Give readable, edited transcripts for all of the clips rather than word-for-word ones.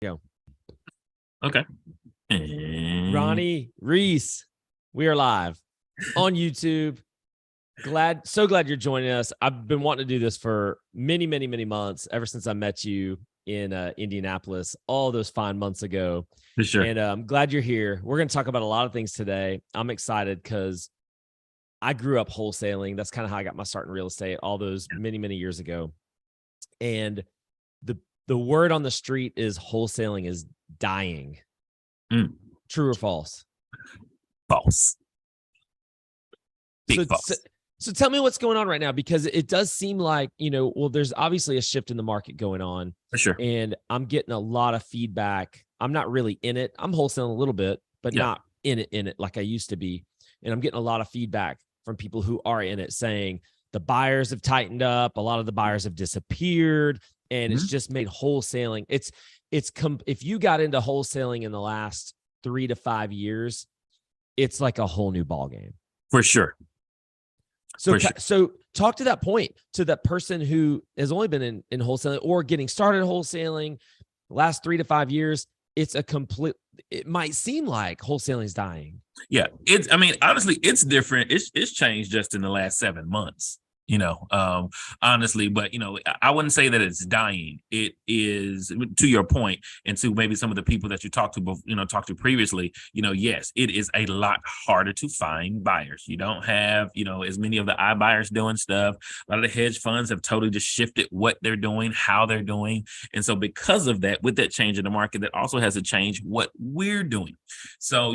Go. Okay. And Ronnie Reese, we are live on YouTube. So glad you're joining us. I've been wanting to do this for many, many, many months, ever since I met you in Indianapolis, all those fine months ago. for sure. And I'm glad you're here. We're going to talk about a lot of things today. I'm excited because I grew up wholesaling. That's kind of how I got my start in real estate all those many, many years ago. And the word on the street is wholesaling is dying. True or false? False. Big false. So tell me what's going on right now, because it does seem like, there's obviously a shift in the market going on. For sure. And I'm getting a lot of feedback. I'm not really in it. I'm wholesaling a little bit, but not in it like I used to be. And I'm getting a lot of feedback from people who are in it saying the buyers have tightened up. A lot of the buyers have disappeared, and it's just made wholesaling. If you got into wholesaling in the last 3 to 5 years, it's like a whole new ball game. For sure. So talk to that point, to that person who has only been in wholesaling or getting started wholesaling the last 3 to 5 years. It might seem like wholesaling is dying. Yeah. Honestly, it's different. It's changed just in the last 7 months. Honestly, but I wouldn't say that it's dying. It is, to your point, and to maybe some of the people that you talked to previously. Yes, it is a lot harder to find buyers. You don't have as many of the iBuyers doing stuff. A lot of the hedge funds have totally just shifted what they're doing, how they're doing, and so because of that, with that change in the market, that also has to change what we're doing. So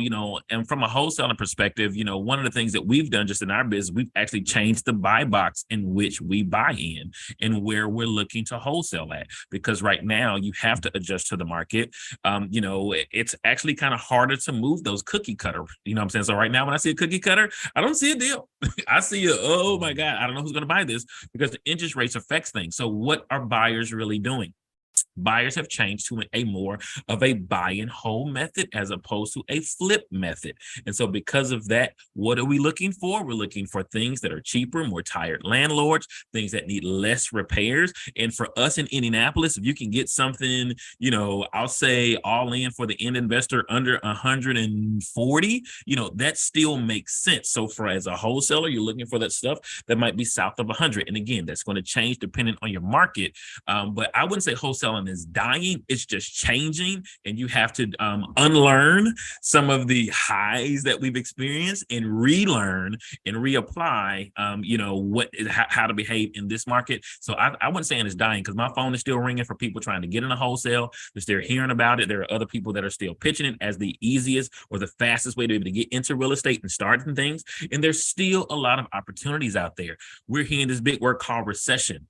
and from a wholesaling perspective, one of the things that we've done just in our business, we've actually changed the buy box in which we buy in and where we're looking to wholesale at, because right now you have to adjust to the market. It's actually kind of harder to move those cookie cutter. You know what I'm saying? So right now when I see a cookie cutter, I don't see a deal. I see oh my God, I don't know who's going to buy this, because the interest rates affects things. So what are buyers really doing? Buyers have changed to a more of a buy and hold method as opposed to a flip method. And so because of that, what are we looking for? We're looking for things that are cheaper, more tired landlords, things that need less repairs. And for us in Indianapolis, if you can get something, I'll say all in for the end investor under 140, that still makes sense. So for as a wholesaler, you're looking for that stuff that might be south of 100. And again, that's going to change depending on your market. But I wouldn't say wholesaling is dying. It's just changing, and you have to unlearn some of the highs that we've experienced and relearn and reapply how to behave in this market. So I wouldn't say it's dying, because my phone is still ringing for people trying to get into wholesale. They're hearing about it. There are other people that are still pitching it as the easiest or the fastest way to be able to get into real estate and starting things. And there's still a lot of opportunities out there. We're hearing this big word called recession.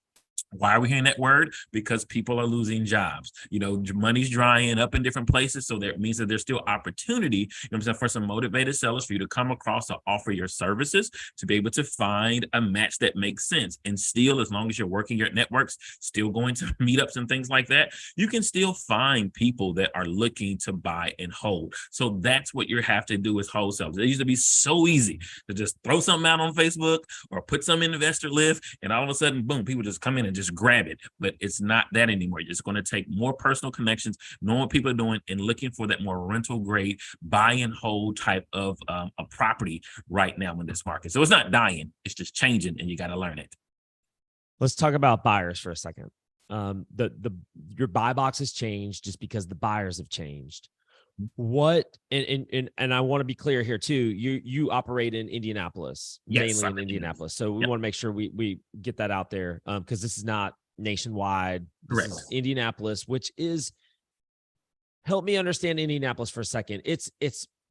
Why are we hearing that word? Because people are losing jobs. Money's drying up in different places. So that means that there's still opportunity, for some motivated sellers for you to come across to offer your services, to be able to find a match that makes sense. And still, as long as you're working your networks, still going to meetups and things like that, you can still find people that are looking to buy and hold. So that's what you have to do as wholesalers. It used to be so easy to just throw something out on Facebook or put some in investor lift, and all of a sudden, boom, people just come in and just grab it. But it's not that anymore. You're just going to take more personal connections, knowing what people are doing, and looking for that more rental grade buy and hold type of a property right now in this market. So it's not dying, it's just changing, and you got to learn it. Let's talk about buyers for a second. Your buy box has changed just because the buyers have changed. What and I want to be clear here too. You operate in Indianapolis, mainly in Indianapolis. So we want to make sure we get that out there, because this is not nationwide. This is Indianapolis, which is, help me understand Indianapolis for a second. It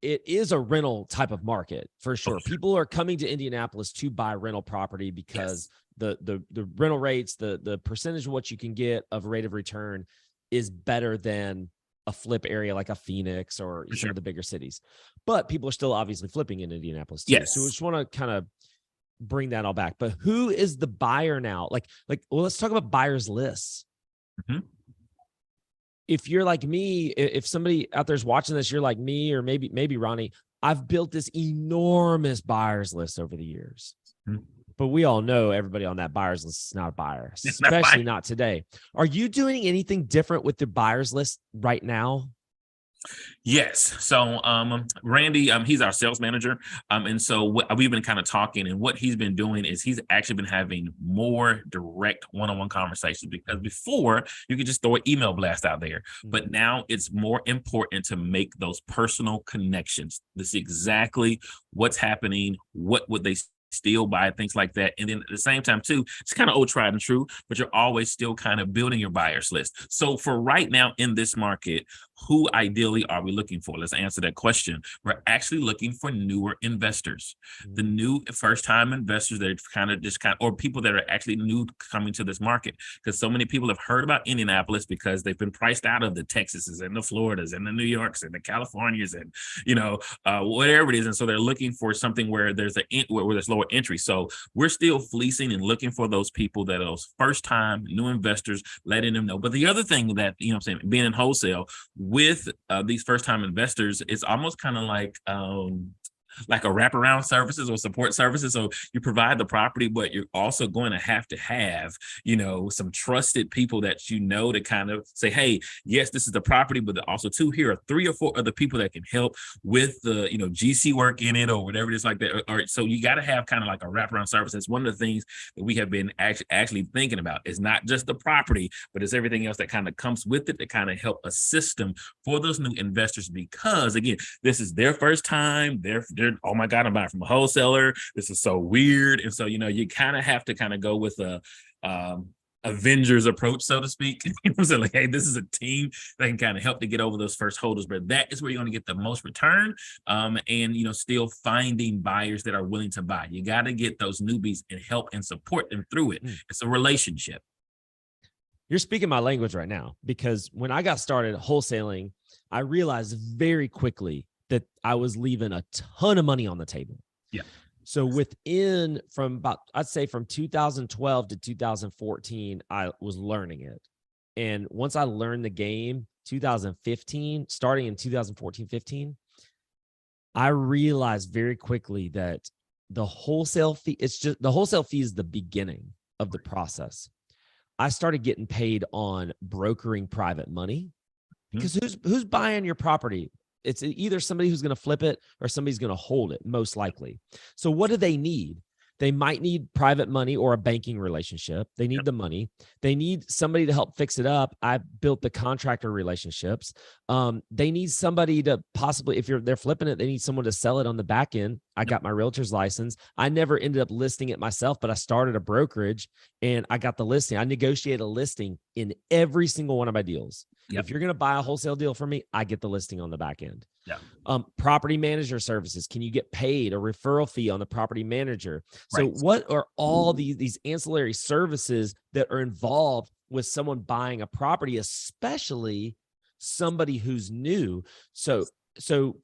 is a rental type of market for sure. People are coming to Indianapolis to buy rental property because the rental rates, the percentage of what you can get of rate of return is better than a flip area like a Phoenix or some of the bigger cities. But people are still obviously flipping in Indianapolis too. So we just want to kind of bring that all back. But who is the buyer now? Well, let's talk about buyers lists. If you're like me, if somebody out there's watching this, you're like me, or maybe Ronnie, I've built this enormous buyers list over the years. But we all know everybody on that buyer's list is not a buyer, It's not especially buying. not today. Are you doing anything different with the buyer's list right now? Yes. So Randy, he's our sales manager. And so we've been kind of talking, and what he's been doing is he's actually been having more direct one-on-one conversations, because before you could just throw an email blast out there. But now it's more important to make those personal connections. This is exactly what's happening. What would they still buy, things like that. And then at the same time too, it's kind of old tried and true, but you're always still kind of building your buyers list. So for right now in this market, who ideally are we looking for? Let's answer that question. We're actually looking for newer investors, the new first time investors that are or people that are actually new coming to this market, because so many people have heard about Indianapolis because they've been priced out of the Texases and the Floridas and the New Yorks and the Californias and, whatever it is. And so they're looking for something where there's lower entry. So we're still fleecing and looking for those people that are those first time new investors, letting them know. But the other thing that, being in wholesale, with these first time investors, it's almost kind of like a wraparound services or support services. So you provide the property, but you're also going to have, some trusted people that to kind of say, hey, yes, this is the property, but also too, here are 3 or 4 other people that can help with the, GC work in it or whatever it is like that. Or so you got to have kind of like a wraparound service. It's one of the things that we have been actually thinking about. It's not just the property, but it's everything else that kind of comes with it that kind of help assist them for those new investors, because again, this is their first time. They're oh my God, I'm buying from a wholesaler. This is so weird. And so, you kind of have to kind of go with a Avengers approach, so to speak. So like, hey, this is a team that can kind of help to get over those first holders, but that is where you're going to get the most return. And still finding buyers that are willing to buy. You got to get those newbies and help and support them through it. It's a relationship. You're speaking my language right now, because when I got started wholesaling, I realized very quickly that I was leaving a ton of money on the table. Yeah. So I'd say from 2012 to 2014, I was learning it. And once I learned the game, 2015, starting in 2014, 15, I realized very quickly that the wholesale fee is the beginning of the process. I started getting paid on brokering private money, because who's buying your property? It's either somebody who's going to flip it or somebody's going to hold it, most likely. So what do they need? They might need private money or a banking relationship. They need the money. They need somebody to help fix it up. I built the contractor relationships. They need somebody to possibly, if they're flipping it, they need someone to sell it on the back end. I got my realtor's license. I never ended up listing it myself, but I started a brokerage and I got the listing. I negotiated a listing in every single one of my deals. If you're going to buy a wholesale deal from me, I get the listing on the back end. Property manager services. Can you get paid a referral fee on the property manager? So what are all these ancillary services that are involved with someone buying a property, especially somebody who's new? So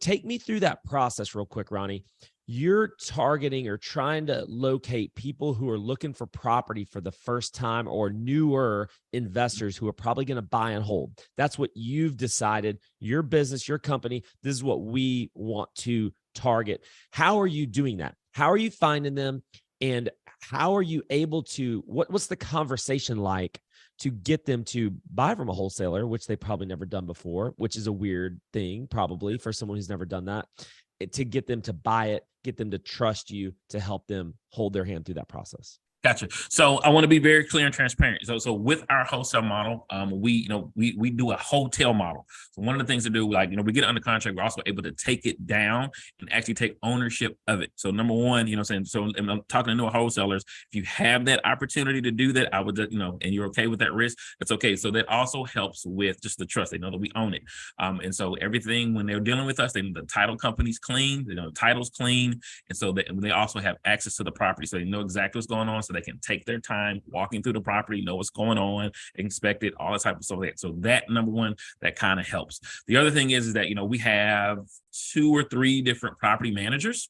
take me through that process real quick, Ronnie. You're targeting or trying to locate people who are looking for property for the first time, or newer investors who are probably going to buy and hold. That's what you've decided. Your business, your company, this is what we want to target. How are you doing that? How are you finding them? And how are you able to, what's the conversation like to get them to buy from a wholesaler, which they probably never done before, which is a weird thing probably for someone who's never done that, to get them to buy it, get them to trust you to help them hold their hand through that process? Gotcha. So I want to be very clear and transparent. So with our wholesale model, we do a hotel model. So one of the things to do, we get it under contract, we're also able to take it down and actually take ownership of it. So number one, so I'm talking to newer wholesalers. If you have that opportunity to do that, I would, and you're okay with that risk, that's okay. So that also helps with just the trust. They know that we own it. And so everything, when they're dealing with us, the title company's clean, the title's clean. And so they also have access to the property. So they know exactly what's going on. So they can take their time walking through the property, know what's going on, inspect it, all that type of stuff. So that number one, that kind of helps. The other thing is that, we have 2 or 3 different property managers.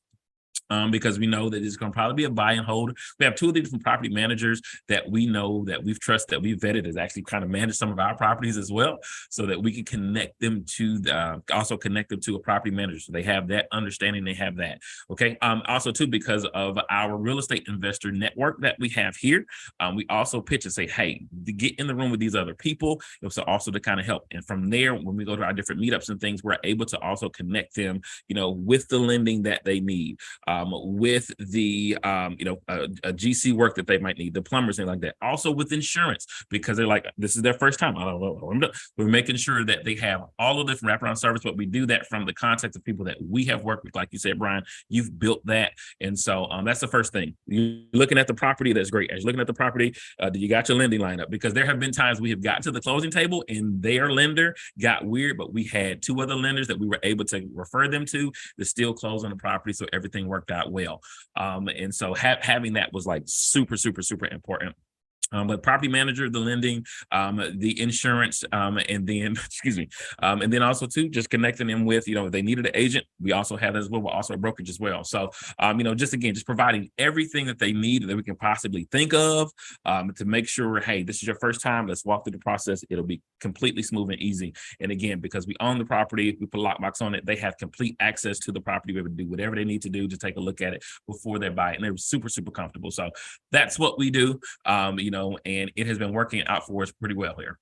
because we know that it's going to probably be a buy and hold. We have two of the different property managers that we know, that we've trusted, that we've vetted, as actually kind of manage some of our properties as well, so that we can connect them to also connect them to a property manager, so they have that understanding, they have that. Okay. Also too, because of our real estate investor network that we have here, we also pitch and say, hey, to get in the room with these other people, so also to kind of help. And from there, when we go to our different meetups and things, we're able to also connect them, with the lending that they need. With the a GC work that they might need, the plumbers and like that. Also with insurance, because they're like, this is their first time. I don't know. We're making sure that they have all of the different wraparound service, but we do that from the context of people that we have worked with. Like you said, Brian, you've built that, and so that's the first thing. You're looking at the property, that's great. As you're looking at the property, do you got your lending line up? Because there have been times we have gotten to the closing table and their lender got weird, but we had two other lenders that we were able to refer them to still close on the property, so everything worked out well. And so having that was like super, super, super important. But property manager, the lending, the insurance, and then, excuse me, and then also too, just connecting them with, if they needed an agent, we also have that as well. We're also a brokerage as well. So, just providing everything that they need that we can possibly think of, to make sure, hey, this is your first time. Let's walk through the process. It'll be completely smooth and easy. And again, because we own the property, we put a lockbox on it. They have complete access to the property. We're able to do whatever they need to do to take a look at it before they buy it. And they're super, super comfortable. So that's what we do. And it has been working out for us pretty well here.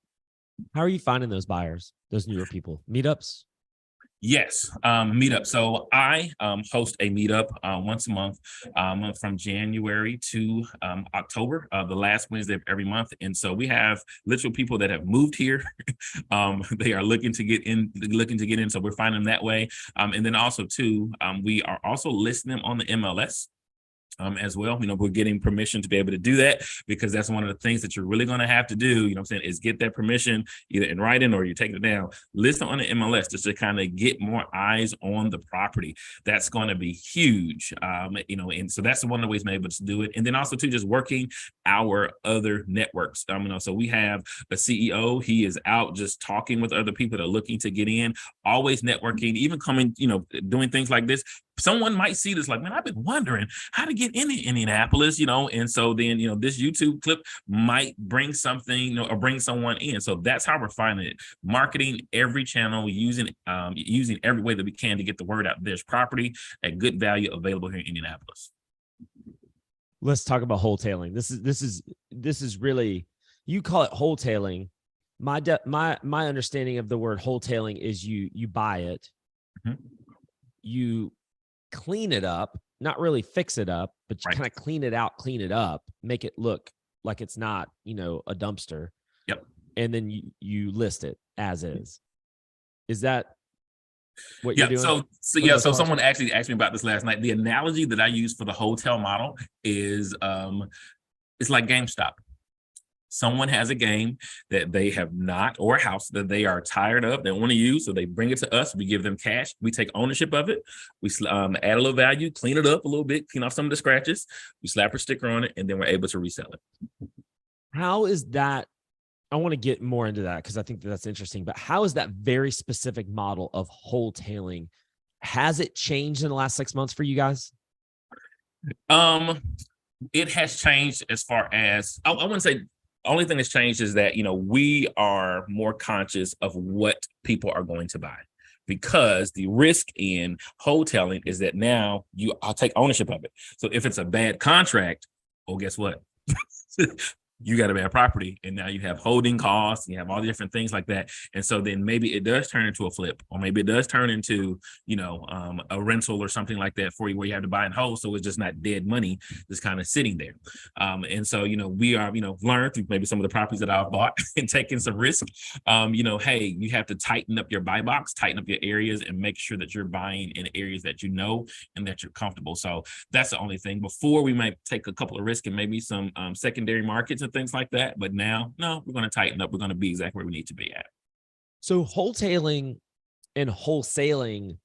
How are you finding those buyers, those newer people? Meetups? Yes, meetup. So I host a meetup once a month, from January to October, the last Wednesday of every month. And so we have literal people that have moved here. They are looking to get in. So we're finding them that way. And then also too, we are also listing them on the MLS. As well. We're getting permission to be able to do that, because that's one of the things that you're really going to have to do, is get that permission either in writing or you're taking it down, list it on the MLS just to kind of get more eyes on the property. That's going to be huge. And so that's one of the ways I'm able to do it. And then also too, just working our other networks. So we have a CEO, he is out just talking with other people that are looking to get in, always networking, even coming, doing things like this. Someone might see this like, man, I've been wondering how to get into Indianapolis, and so then, this YouTube clip might bring something, or bring someone in. So that's how we're finding it. Marketing every channel, using every way that we can to get the word out. There's property at good value available here in Indianapolis. Let's talk about wholetailing. This is really, you call it wholetailing. My understanding of the word wholetailing is you buy it, you clean it up, not really fix it up, but you kind of clean it out, clean it up, make it look like it's not, a dumpster. Yep. And then you list it as is. Is that what you're doing? So someone actually asked me about this last night. The analogy that I use for the hotel model is it's like GameStop. Someone has a game that they have not, or a house that they are tired of, they want to use, so they bring it to us. We give them cash. We take ownership of it. We add a little value, clean it up a little bit, clean off some of the scratches. We slap a sticker on it, and then we're able to resell it. How is that? I want to get more into that because I think that's interesting. But how is that very specific model of wholetailing? Has it changed in the last 6 months for you guys? It has changed as far as I wouldn't say. Only thing that's changed is that, we are more conscious of what people are going to buy, because the risk in wholetailing is that now I'll take ownership of it. So if it's a bad contract, well, guess what? You got a bad property, and now you have holding costs, you have all the different things like that. And so then maybe it does turn into a flip, or maybe it does turn into, a rental or something like that for you, where you have to buy and hold. So it's just not dead money, just kind of sitting there. And so, we are, learned through maybe some of the properties that I've bought and taking some risk. Hey, you have to tighten up your buy box, tighten up your areas, and make sure that you're buying in areas that you know and that you're comfortable. So that's the only thing. Before, we might take a couple of risks and maybe some secondary markets and things like that. But now, no, we're going to tighten up. We're going to be exactly where we need to be at. So wholetailing and wholesaling,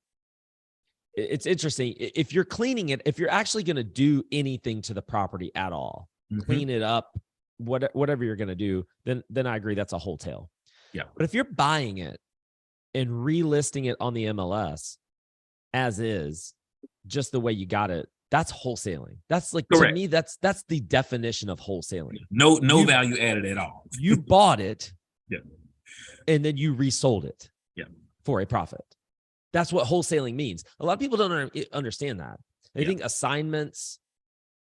it's interesting. If you're cleaning it, if you're actually going to do anything to the property at all, clean it up, whatever you're going to do, then I agree that's a wholetail. Yeah. But if you're buying it and relisting it on the MLS as is, just the way you got it That's wholesaling. That's like, Correct. to me, that's the definition of wholesaling. No value added at all. You bought it, Yeah. and then you resold it, Yeah. for a profit. That's what wholesaling means. A lot of people don't understand that. They think assignments,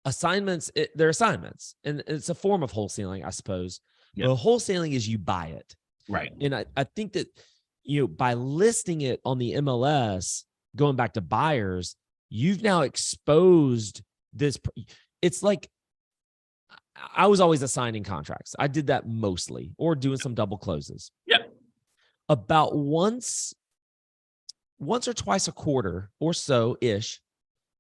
they're assignments, and it's a form of wholesaling, I suppose. Yeah. But wholesaling is you buy it. Right. And I think that, by listing it on the MLS, going back to buyers, you've now exposed this. It's like, I was always assigning contracts. I did that mostly, or doing some double closes. Yeah. About once or twice a quarter or so ish,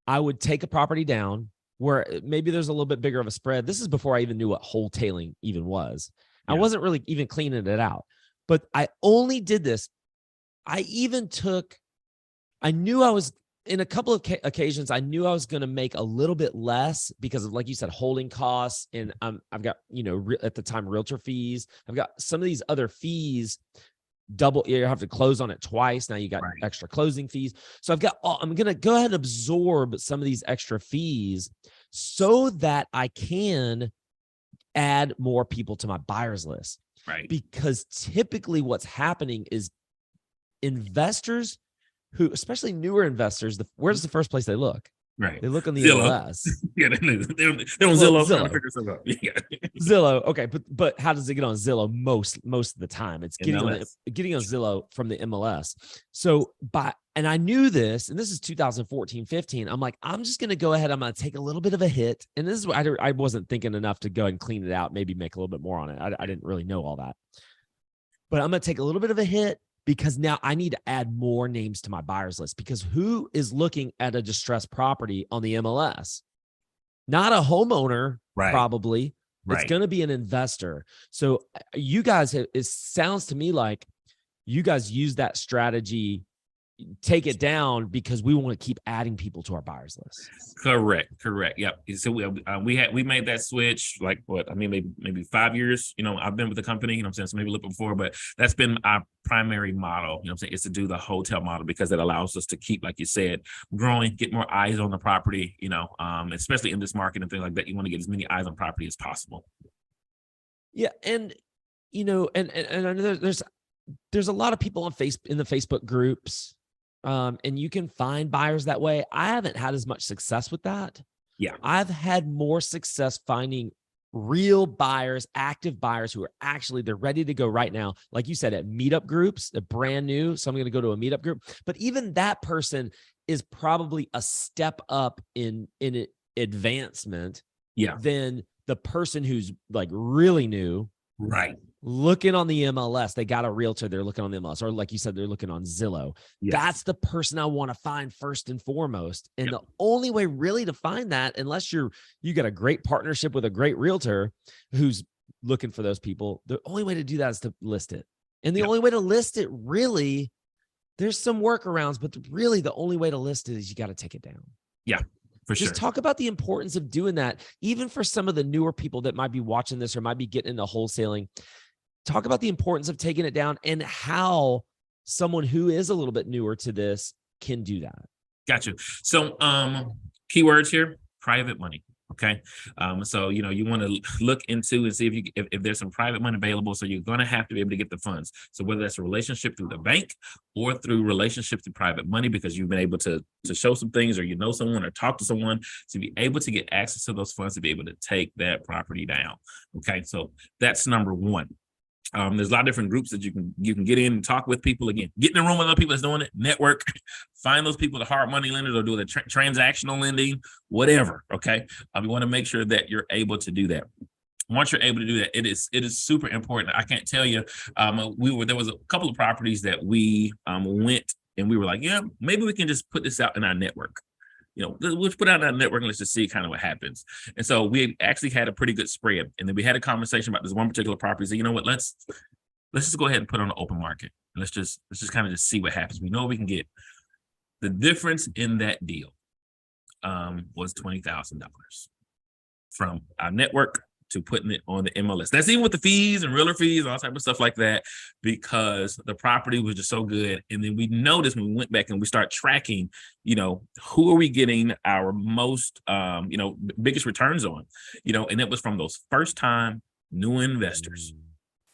I would take a property down where maybe there's a little bit bigger of a spread. This is before I even knew what wholetailing even was. I wasn't really even cleaning it out, but I only did this. I knew I was, in a couple of occasions, I knew I was going to make a little bit less because of, like you said, holding costs. And I've got, at the time, realtor fees. I've got some of these other fees, double, you have to close on it twice. Now you got extra closing fees. So I'm going to go ahead and absorb some of these extra fees so that I can add more people to my buyers list. Right. Because typically what's happening is investors who, especially newer investors, where's the first place they look? Right. They look on the Zillow. MLS. Yeah, they're on Zillow. Trying to figure stuff out. Yeah. Zillow. Okay, but how does it get on Zillow most of the time? It's getting on Zillow from the MLS. So and I knew this, and this is 2014, 15. I'm like, I'm just going to go ahead. I'm going to take a little bit of a hit. And this is what I wasn't thinking enough to go and clean it out, maybe make a little bit more on it. I didn't really know all that. But I'm going to take a little bit of a hit because now I need to add more names to my buyers list, because who is looking at a distressed property on the MLS? Not a homeowner, probably. It's going to be an investor. So you guys, it sounds to me like you guys use that strategy, take it down, because we want to keep adding people to our buyers list. Correct. Yep. So we made that switch, like maybe 5 years. I've been with the company, I'm saying, so maybe a little bit before, but that's been our primary model, I'm saying, is to do the hotel model, because it allows us to keep, like you said, growing, get more eyes on the property, especially in this market and things like that. You want to get as many eyes on property as possible. Yeah. And, and I know there's a lot of people in the Facebook groups. And you can find buyers that way. I haven't had as much success with that. Yeah. I've had more success finding real buyers, active buyers who are they're ready to go right now. Like you said, at meetup groups, they're brand new. So I'm going to go to a meetup group, but even that person is probably a step up in advancement than the person who's like really new. Right. Looking on the MLS, they got a realtor, they're looking on the MLS, or like you said, they're looking on Zillow. Yes. That's the person I want to find first and foremost. And the only way really to find that, unless you got a great partnership with a great realtor who's looking for those people, the only way to do that is to list it. And the only way to list it, really, there's some workarounds, but really the only way to list it is you got to take it down. Yeah. For sure. Just talk about the importance of doing that, even for some of the newer people that might be watching this or might be getting into wholesaling. Talk about the importance of taking it down and how someone who is a little bit newer to this can do that. Gotcha. So keywords here, private money. Okay. So, you want to look into and see if there's some private money available. So you're going to have to be able to get the funds. So whether that's a relationship through the bank or through relationship through private money, because you've been able to show some things, or someone or talk to someone to be able to get access to those funds to be able to take that property down. Okay. So that's number one. There's a lot of different groups that you can get in and talk with people. Again, get in a room with other people that's doing it, network, find those people, the hard money lenders, or do the transactional lending, whatever. Okay. We want to make sure that you're able to do that. Once you're able to do that, it is super important. I can't tell you, there was a couple of properties that we went and we were like, yeah, maybe we can just put this out in our network. We'll put out in our network and let's just see kind of what happens. And so we actually had a pretty good spread. And then we had a conversation about this one particular property. So, let's just go ahead and put it on the open market. And let's just kind of just see what happens. We know we can get. The difference in that deal was $20,000 from our network to putting it on the MLS. That's even with the fees and realtor fees and all type of stuff like that, because the property was just so good. And then we noticed when we went back and we start tracking, who are we getting our most, biggest returns on, and it was from those first time new investors.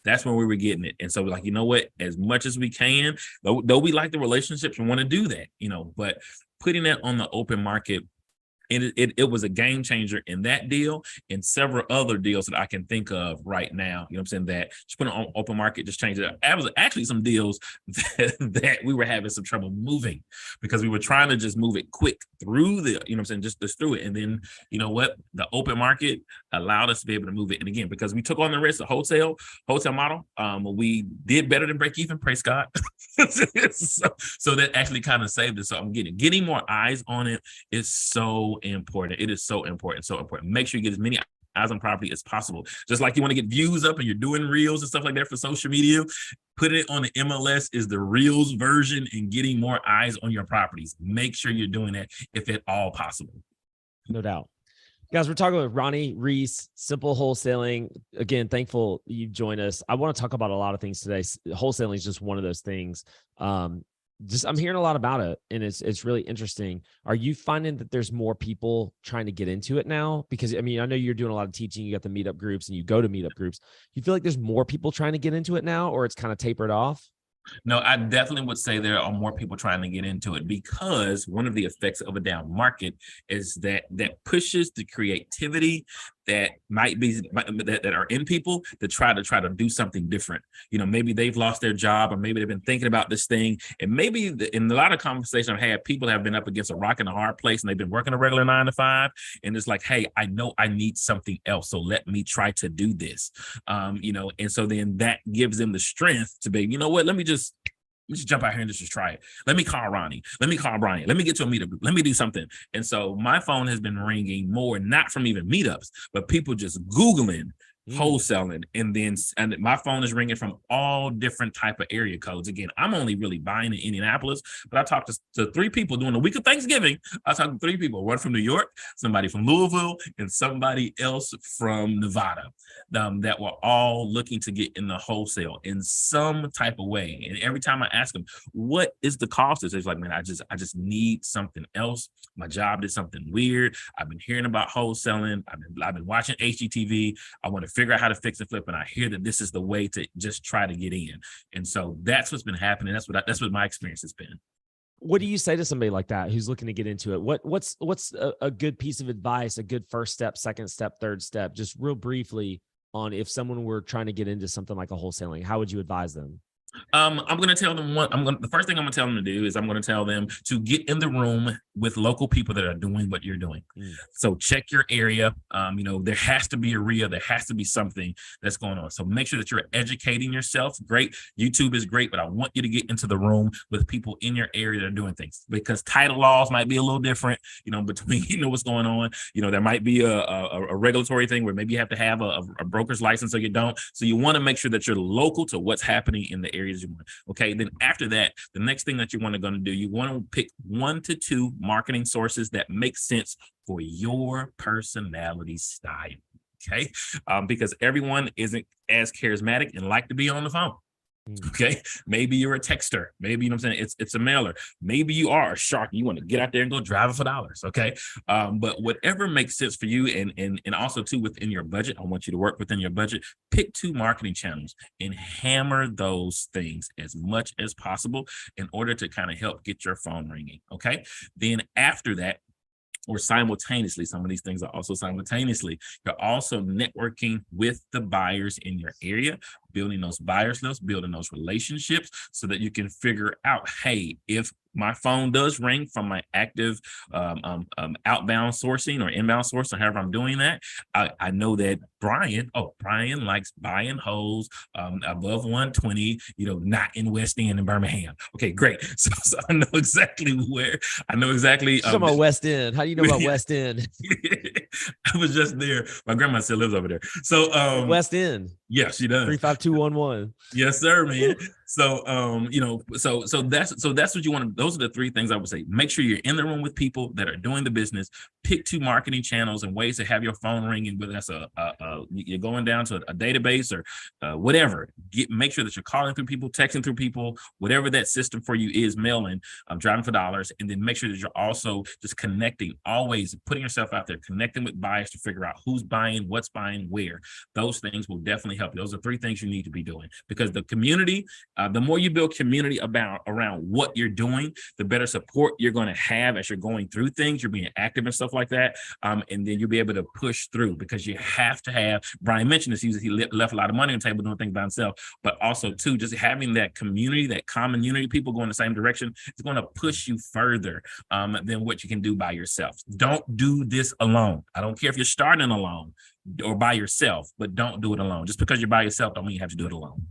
That's when we were getting it. And so we're like, you know what, as much as we can, though we like the relationships and want to do that, but putting that on the open market, it was a game changer in that deal and several other deals that I can think of right now. You know what I'm saying? That just put it on open market, just changed it up. It was actually some deals that we were having some trouble moving because we were trying to just move it quick through just through it. And then, you know what? The open market allowed us to be able to move it. And again, because we took on the risk of wholesale model, we did better than break even, praise God. so that actually kind of saved us. So I'm getting more eyes on it is so important. It is so important. Make sure you get as many eyes on property as possible. Just like you want to get views up and you're doing reels and stuff like that for social media, putting it on the MLS is the reels version and getting more eyes on your properties. Make sure you're doing that if at all possible. No doubt. Guys, we're talking with Ronnie Reese, Simple Wholesaling. Again, thankful you've joined us. I want to talk about a lot of things today. Wholesaling is just one of those things. I'm hearing a lot about it, and it's really interesting. Are you finding that there's more people trying to get into it now? Because I know you're doing a lot of teaching. You got the meetup groups, and you go to meetup groups. You feel like there's more people trying to get into it now, or it's kind of tapered off? No, I definitely would say there are more people trying to get into it, because one of the effects of a down market is that pushes the creativity that might be that are in people to try to do something different. Maybe they've lost their job, or maybe they've been thinking about this thing, and maybe in a lot of conversations I've had, people have been up against a rock and a hard place, and they've been working a regular 9 to 5, and it's like, hey, I know I need something else, so let me try to do this. And so then that gives them the strength to be, let me just jump out here and just try it. Let me call Ronnie. Let me call Brian. Let me get to a meetup. Let me do something. And so my phone has been ringing more, not from even meetups, but people just Googling wholesaling. And my phone is ringing from all different type of area codes. Again, I'm only really buying in Indianapolis, but I talked to 3 people during the week of Thanksgiving. I talked to 3 people, one from New York, somebody from Louisville, and somebody else from Nevada, that were all looking to get in the wholesale in some type of way. And every time I ask them, what is the cost? It's like, man, I just need something else. My job did something weird. I've been hearing about wholesaling. I've been watching HGTV. I want to figure out how to fix and flip, and I hear that this is the way to just try to get in. And so that's what's been happening. That's what my experience has been. What do you say to somebody like that who's looking to get into it? What's a good piece of advice, a good first step, second step, third step, just real briefly on if someone were trying to get into something like a wholesaling? How would you advise them? I'm going to tell them the first thing I'm going to tell them to do is I'm going to tell them to get in the room with local people that are doing what you're doing. So check your area. There has to be a RIA. There has to be something that's going on. So make sure that you're educating yourself. Great. YouTube is great, but I want you to get into the room with people in your area that are doing things, because title laws might be a little different, between, what's going on. There might be a regulatory thing where maybe you have to have a broker's license, or you don't. So you want to make sure that you're local to what's happening in the areas you want. Okay. Then after that, the next thing that you want to do, you want to pick 1 to 2 marketing sources that make sense for your personality style. Okay. Because everyone isn't as charismatic and like to be on the phone. Okay. Maybe you're a texter. Maybe, it's a mailer. Maybe you are a shark. You want to get out there and go drive it for dollars. Okay. But whatever makes sense for you, and also too within your budget, I want you to work within your budget. Pick 2 marketing channels and hammer those things as much as possible in order to kind of help get your phone ringing. Okay. Then after that, or simultaneously, some of these things are also simultaneously, you're also networking with the buyers in your area, building those buyers lists, building those relationships, so that you can figure out, hey, if my phone does ring from my active outbound sourcing or inbound sourcing, however I'm doing that, I know that Brian likes buying hoes above 120, not in West End in Birmingham. Okay, great. So I know exactly where. I know exactly. Talking about West End. How do you know about West End? I was just there. My grandma still lives over there. So West End. Yes, she does. 35211. Yes, sir, man. So, that's what you want to. Those are the three things I would say. Make sure you're in the room with people that are doing the business. Pick two marketing channels and ways to have your phone ringing. Whether that's you're going down to a database or whatever. Make sure that you're calling through people, texting through people, whatever that system for you is, mailing, driving for dollars, and then make sure that you're also just connecting. Always putting yourself out there, connecting with buyers to figure out who's buying, what's buying, where. Those things will definitely help you. Those are three things you need to be doing, because the community, the more you build community around what you're doing, the better support you're going to have as you're going through things. You're being active and stuff like that, and then you'll be able to push through, because you have to have. Brian mentioned this. He left a lot of money on the table doing things by himself, but also too, just having that community, that common unity, people going the same direction, is going to push you further than what you can do by yourself. Don't do this alone. I don't care if you're starting alone or by yourself, but don't do it alone. Just because you're by yourself don't mean you have to do it alone.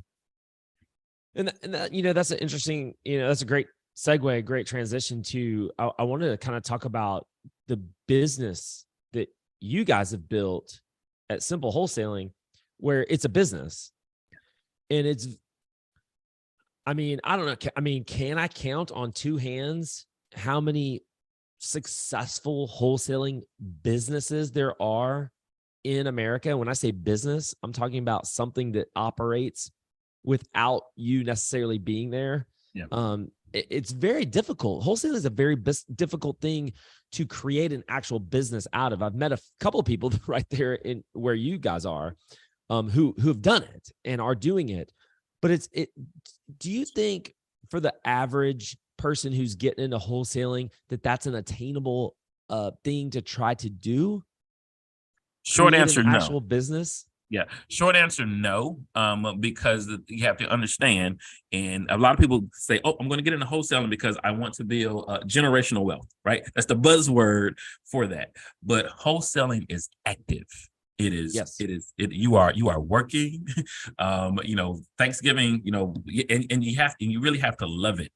And that, that's an interesting, that's a great segue, great transition to, I wanted to kind of talk about the business that you guys have built at Simple Wholesaling, where it's a business. And I don't know. Can I count on two hands how many successful wholesaling businesses there are in America? When I say business, I'm talking about something that operates without you necessarily being there. Yeah. It's very difficult. Wholesaling is a very difficult thing to create an actual business out of. I've met a couple of people right there in where you guys are, who've done it and are doing it. But do you think for the average person who's getting into wholesaling that that's an attainable thing to try to do? Short answer, no. Actual business? Yeah. Short answer, no, because you have to understand, and a lot of people say, oh, I'm going to get into wholesaling because I want to build generational wealth, right? That's the buzzword for that. But wholesaling is active. It is. Yes. It is. You are working. Thanksgiving. And you really have to love it.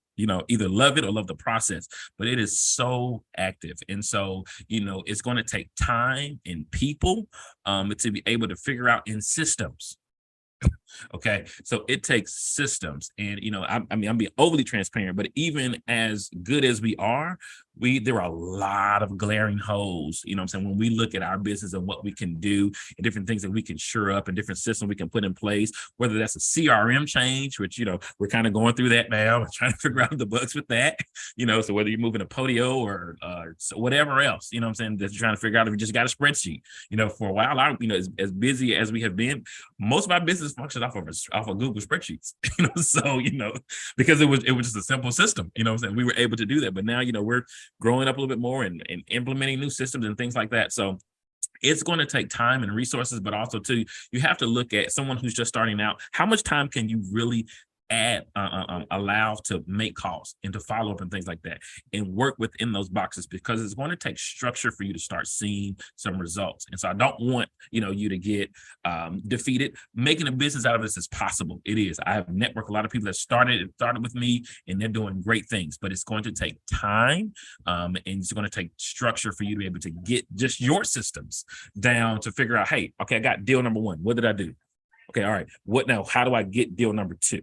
Either love it or love the process. But it is so active, and so it's going to take time and people to be able to figure out in systems. Okay, so it takes systems, and I'm being overly transparent, but even as good as we are, there are a lot of glaring holes. What I'm saying, when we look at our business and what we can do and different things that we can shore up and different systems we can put in place, whether that's a CRM change, which we're kind of going through that now. We're trying to figure out the bugs with that. So whether you're moving a Podio or so whatever else, what I'm saying, that you're trying to figure out, if you just got a spreadsheet. For a while, as busy as we have been, most of our business functions off of Google spreadsheets. Because it was just a simple system. What I'm saying, we were able to do that, but now we're growing up a little bit more and implementing new systems and things like that. So it's going to take time and resources, but also too, you have to look at someone who's just starting out. How much time can you really allow to make calls and to follow up and things like that, and work within those boxes, because it's going to take structure for you to start seeing some results. And so I don't want you to get defeated. Making a business out of this is possible. It is. I have networked a lot of people that started with me, and they're doing great things, but it's going to take time, and it's going to take structure for you to be able to get just your systems down to figure out, hey, okay, I got deal number one. What did I do? Okay, all right. What now? How do I get deal number two?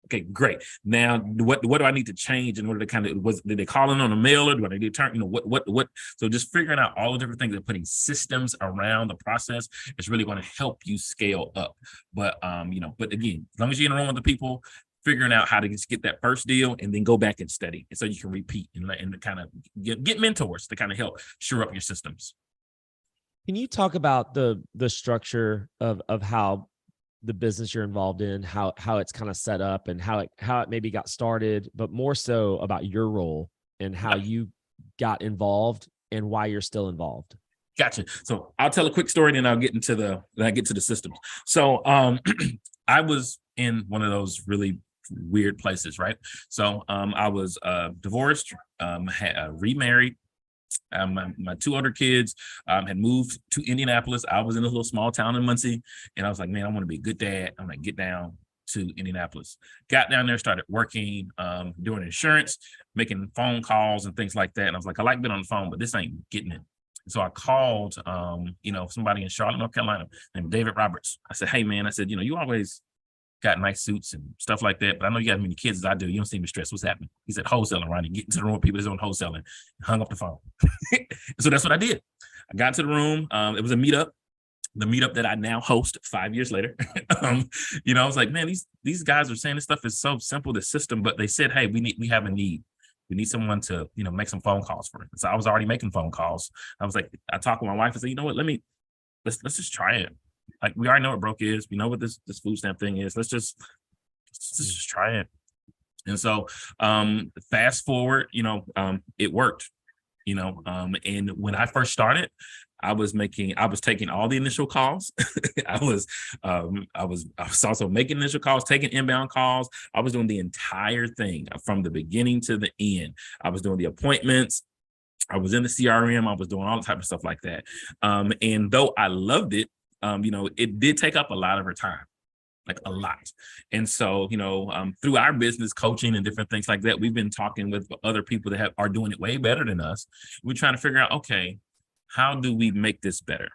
Okay, great. Now, what do I need to change in order to did they call in on a mailer? Do I need to turn, what? So just figuring out all the different things and putting systems around the process is really going to help you scale up. But, but again, as long as you're in a room with the people, figuring out how to just get that first deal and then go back and study. And so you can repeat and kind of get mentors to kind of help shore up your systems. Can you talk about the structure of how the business you're involved in, how it's kind of set up, and how it maybe got started, but more so about your role and how you got involved and why you're still involved? Gotcha. So I'll tell a quick story, and then I get to the systems. So I was in one of those really weird places, right? So I was divorced, remarried. My two older kids had moved to Indianapolis. I was in a little small town in Muncie, and I was like, man, I want to be a good dad. I'm going to get down to Indianapolis. Got down there, started working, doing insurance, making phone calls and things like that. And I was like, I like being on the phone, but this ain't getting it. So I called, somebody in Charlotte, North Carolina, named David Roberts. I said, hey, man, I said, you always got nice suits and stuff like that, but I know you got as many kids as I do. You don't seem to stress. What's happening? He said, wholesaling, Ronnie. Get into the room with people that's doing wholesaling. Hung up the phone. So that's what I did. I got to the room. It was a meetup. The meetup that I now host 5 years later. I was like, man, these guys are saying this stuff is so simple, the system, but they said, hey, we have a need. We need someone to, make some phone calls for it. So I was already making phone calls. I was like, I talked with my wife and said, you know what, let's just try it. Like, we already know what broke is. We know what this food stamp thing is. Let's just try it. And so fast forward, it worked, and when I first started, I was taking all the initial calls. I was also making initial calls, taking inbound calls. I was doing the entire thing from the beginning to the end. I was doing the appointments. I was in the CRM. I was doing all the type of stuff like that. And though I loved it, it did take up a lot of her time, like a lot. And so, through our business coaching and different things like that, we've been talking with other people that are doing it way better than us. We're trying to figure out, okay, how do we make this better?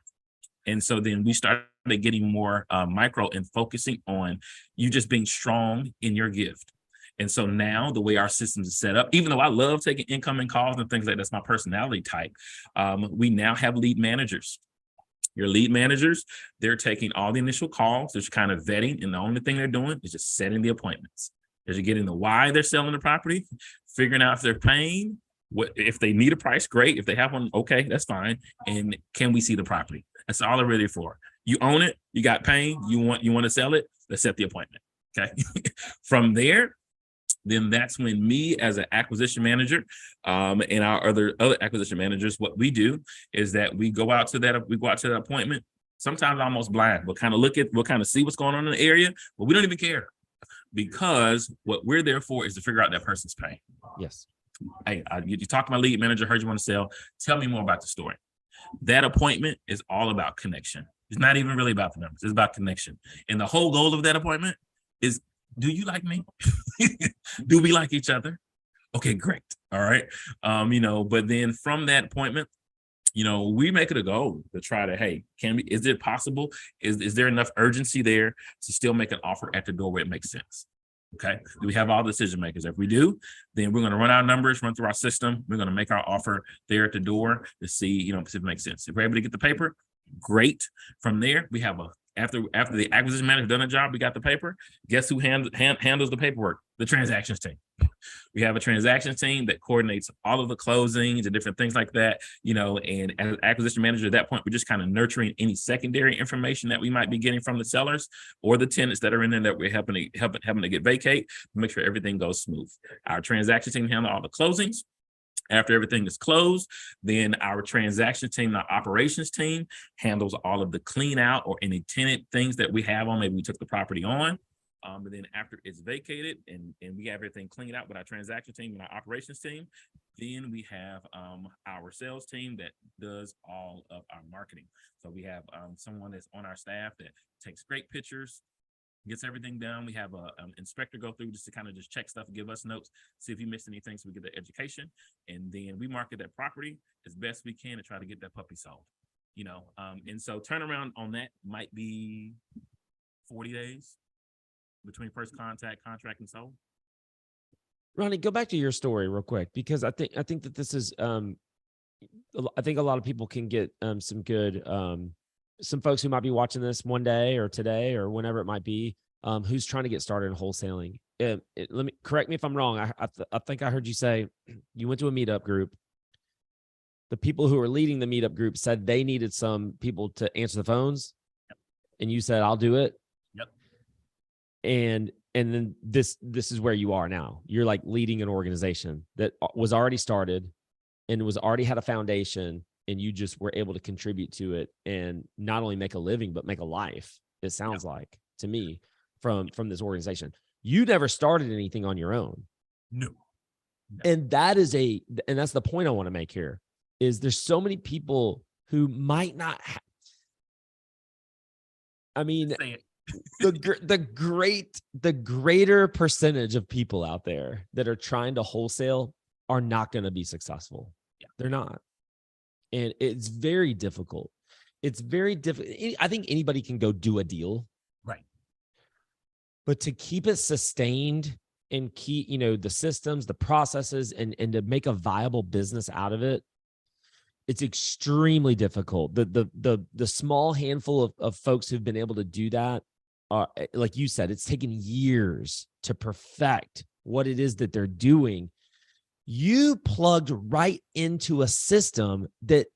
And so then we started getting more micro and focusing on you just being strong in your gift. And so now the way our systems is set up, even though I love taking incoming calls and things like that's my personality type, we now have lead managers. Your lead managers, they're taking all the initial calls, they're kind of vetting, and the only thing they're doing is just setting the appointments. They're getting the why they're selling the property, figuring out if they're paying, what if they need a price, great. If they have one, okay, that's fine. And can we see the property? That's all they're really for. You own it, you got pain, you want to sell it, let's set the appointment. Okay. From there, then that's when me as an acquisition manager and our other acquisition managers, what we do is that we go out to that appointment, sometimes almost blind. We'll kind of see what's going on in the area, but we don't even care, because what we're there for is to figure out that person's pain. Yes. Hey, you talked to my lead manager, heard you want to sell. Tell me more about the story. That appointment is all about connection. It's not even really about the numbers. It's about connection. And the whole goal of that appointment is, do you like me? Do we like each other? Okay, great. All right. But then from that appointment, we make it a goal to try to, hey, is it possible? Is there enough urgency there to still make an offer at the door where it makes sense? Okay. Do we have all the decision makers? If we do, then we're going to run our numbers, run through our system. We're going to make our offer there at the door to see, if it makes sense. If we're able to get the paper, great. From there, we have after the acquisition manager done a job, we got the paper. Guess who handles the paperwork? The transactions team. We have a transactions team that coordinates all of the closings and different things like that, and as an acquisition manager at that point, we're just kind of nurturing any secondary information that we might be getting from the sellers or the tenants that are in there that we're helping to get vacate, make sure everything goes smooth. Our transaction team handle all the closings. After everything is closed, then our transaction team, our operations team handles all of the clean out or any tenant things that we have on. Maybe we took the property on. And then after it's vacated and we have everything cleaned out with our transaction team and our operations team, then we have our sales team that does all of our marketing. So we have someone that's on our staff that takes great pictures, gets everything done. We have an inspector go through just to kind of just check stuff, give us notes, see if you missed anything so we get the education. And then we market that property as best we can to try to get that puppy sold. And so turnaround on that might be 40 days between first contact, contract, and sold. Ronnie, go back to your story real quick, because I think that this is I think a lot of people can get some good some folks who might be watching this one day or today or whenever it might be, who's trying to get started in wholesaling. Let me correct me if I'm wrong. I think I heard you say you went to a meetup group. The people who are leading the meetup group said they needed some people to answer the phones, and you said, "I'll do it." Yep. And then this is where you are now. You're like leading an organization that was already started and was already had a foundation, and you just were able to contribute to it and not only make a living, but make a life. It sounds like to me from this organization. You never started anything on your own. No. And that's the point I want to make here is there's so many people who might not have, the greater percentage of people out there that are trying to wholesale are not going to be successful. Yeah. They're not. And it's very difficult. It's very difficult. I think anybody can go do a deal. Right. But to keep it sustained and keep, the systems, the processes, and to make a viable business out of it, it's extremely difficult. The small handful of folks who've been able to do that are, like you said, it's taken years to perfect what it is that they're doing. You plugged right into a system that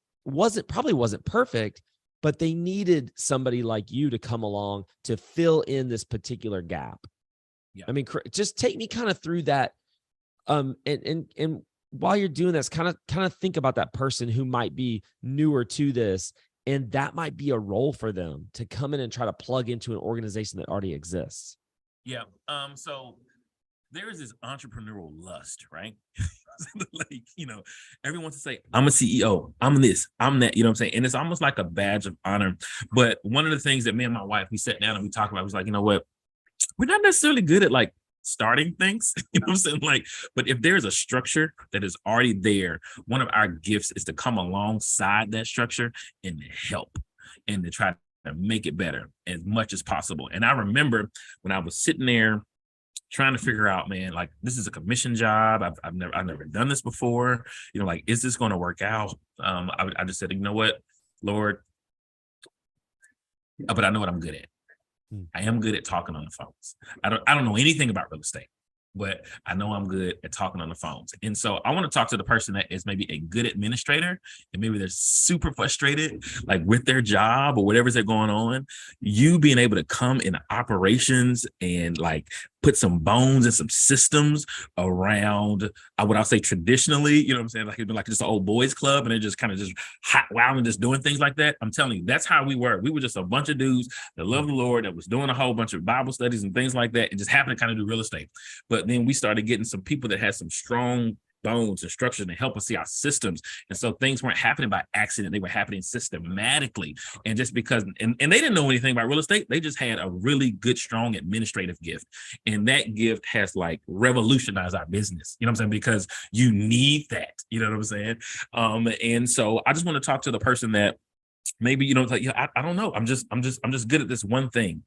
probably wasn't perfect, but they needed somebody like you to come along to fill in this particular gap. Yeah. I mean, just take me kind of through that. And while you're doing this, kind of think about that person who might be newer to this, and that might be a role for them to come in and try to plug into an organization that already exists. Yeah. So there is this entrepreneurial lust, right? Like, everyone wants to say, I'm a CEO, I'm this, I'm that, you know what I'm saying? And it's almost like a badge of honor. But one of the things that me and my wife, we sat down and we talked about was like, you know what? We're not necessarily good at like starting things, you know what I'm saying? Like, but if there's a structure that is already there, one of our gifts is to come alongside that structure and help and to try to make it better as much as possible. And I remember when I was sitting there trying to figure out, man, like this is a commission job. I've never done this before. Like, is this going to work out? I just said, you know what, Lord, but I know what I'm good at. I am good at talking on the phones. I don't know anything about real estate, but I know I'm good at talking on the phones. And so I want to talk to the person that is maybe a good administrator and maybe they're super frustrated, like with their job or whatever's they're going on. You being able to come in operations and like put some bones and some systems around what I'll say traditionally, you know what I'm saying? Like it'd be like just an old boys club and they're just kind of just hot wild and just doing things like that. I'm telling you, that's how we were. We were just a bunch of dudes that loved the Lord, that was doing a whole bunch of Bible studies and things like that, and just happened to kind of do real estate. But then we started getting some people that had some strong bones and structures and help us see our systems. And so things weren't happening by accident. They were happening systematically. And just because, and they didn't know anything about real estate, they just had a really good, strong administrative gift. And that gift has like revolutionized our business. You know what I'm saying? Because you need that. You know what I'm saying? And so I just want to talk to the person that maybe, like, I don't know. I'm just good at this one thing.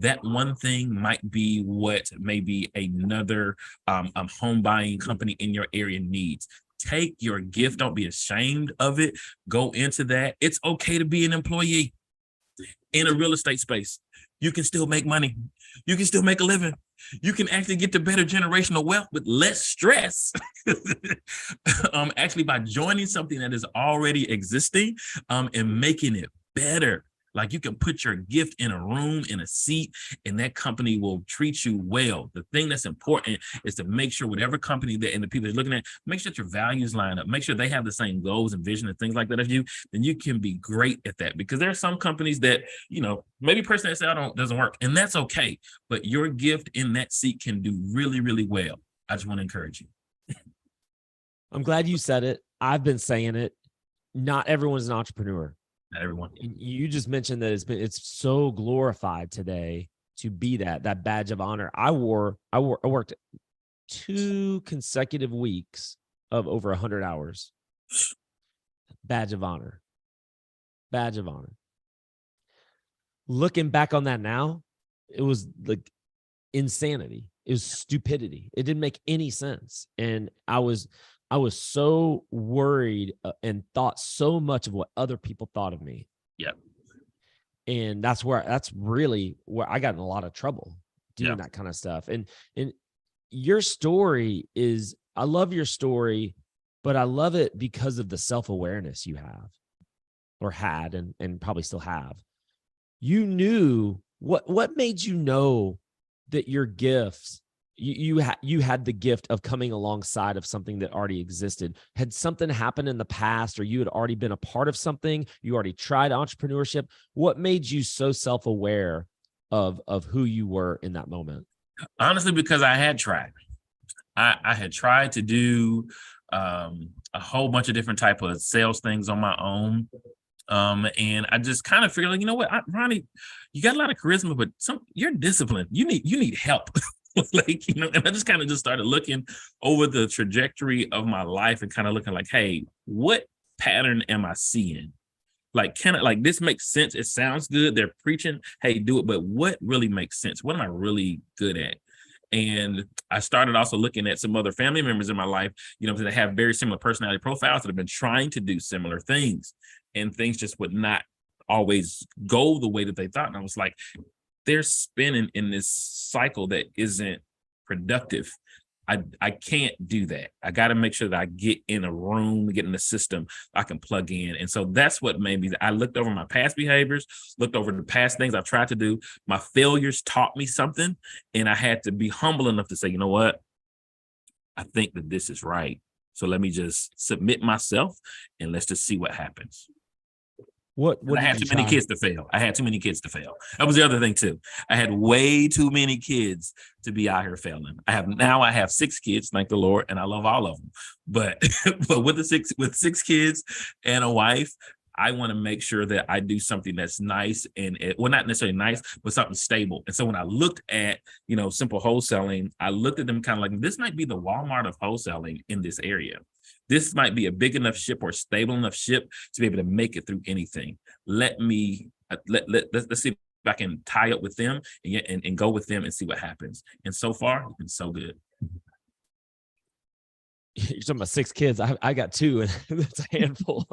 That one thing might be what maybe another home buying company in your area needs. Take your gift. Don't be ashamed of it. Go into that. It's okay to be an employee in a real estate space. You can still make money. You can still make a living. You can actually get to better generational wealth with less stress. Actually, by joining something that is already existing and making it better. Like you can put your gift in a room, in a seat, and that company will treat you well. The thing that's important is to make sure whatever company that and the people that are looking at, make sure that your values line up, make sure they have the same goals and vision and things like that as you, then you can be great at that. Because there are some companies that, maybe person that say doesn't work, and that's okay. But your gift in that seat can do really, really well. I just want to encourage you. I'm glad you said it. I've been saying it. Not everyone's an entrepreneur. Not everyone. You just mentioned that it's so glorified today to be that badge of honor. I worked 2 consecutive weeks of over 100 hours. Badge of honor. Badge of honor. Looking back on that now, it was like insanity. It was stupidity. It didn't make any sense. And I was so worried and thought so much of what other people thought of me. Yep. And that's really where I got in a lot of trouble doing that kind of stuff. And your story is, I love your story, but I love it because of the self-awareness you have or had and probably still have. You knew what made you know that your gifts, you had the gift of coming alongside of something that already existed. Had something happened in the past, or you had already been a part of something, you already tried entrepreneurship. What made you so self-aware of who you were in that moment? Honestly, because I had tried. I had tried to do a whole bunch of different type of sales things on my own. And I just kind of figured, like, you know what, Ronnie, you got a lot of charisma, but you're disciplined. You need help. Like, and I just started looking over the trajectory of my life and kind of looking like, hey, what pattern am I seeing? Like, this makes sense? It sounds good. They're preaching, hey, do it. But what really makes sense? What am I really good at? And I started also looking at some other family members in my life, that have very similar personality profiles that have been trying to do similar things, and things just would not always go the way that they thought. And I was like, they're spinning in this cycle that isn't productive. I can't do that. I got to make sure that I get in a room, get in the system I can plug in. And so that's what made me, I looked over my past behaviors, looked over the past things I've tried to do. My failures taught me something, and I had to be humble enough to say, you know what? I think that this is right. So let me just submit myself and let's just see what happens. What I had too many kids to fail. That was the other thing too. I had way too many kids to be out here failing. I have 6 kids, thank the Lord, and I love all of them. But with 6 kids and a wife, I want to make sure that I do something that's nice and not necessarily nice, but something stable. And so when I looked at, simple wholesaling, I looked at them kind of like, this might be the Walmart of wholesaling in this area. This might be a big enough ship or stable enough ship to be able to make it through anything. Let's see if I can tie up with them and go with them and see what happens. And so far, it's been so good. You're talking about 6 kids. I got 2, and that's a handful.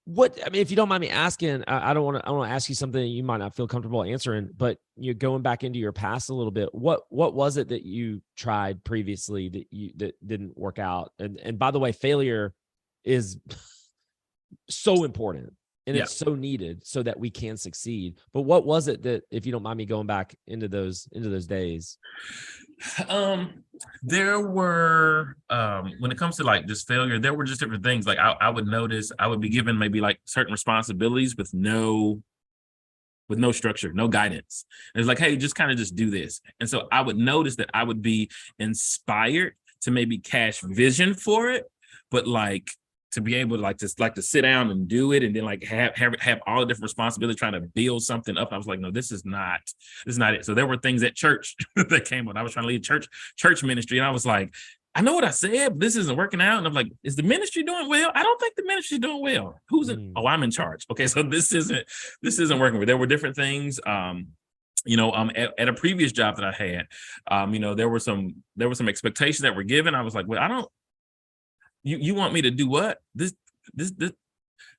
If you don't mind me asking, I want to ask you something that you might not feel comfortable answering, but you're going back into your past a little bit. What was it that you tried previously that didn't work out? And by the way, failure is so important, and it's so needed so that we can succeed. But what was it that, if you don't mind me going back into those days? There were, when it comes to like just failure, there were just different things. Like I would notice I would be given maybe like certain responsibilities with no structure, no guidance. And it's like, hey, just do this. And so I would notice that I would be inspired to maybe cash vision for it, but like to be able to to sit down and do it, and then like have all the different responsibilities trying to build something up. I was like, no, this is not it. So there were things at church that came up. I was trying to lead church ministry, and I was like, I know what I said, but this isn't working out. And I'm like, is the ministry doing well? I don't think the ministry's doing well. Who's in? Oh, I'm in charge. Okay, so this isn't working. There were different things. At a previous job that I had, there were some expectations that were given. I was like, well, I don't. You want me to do what? This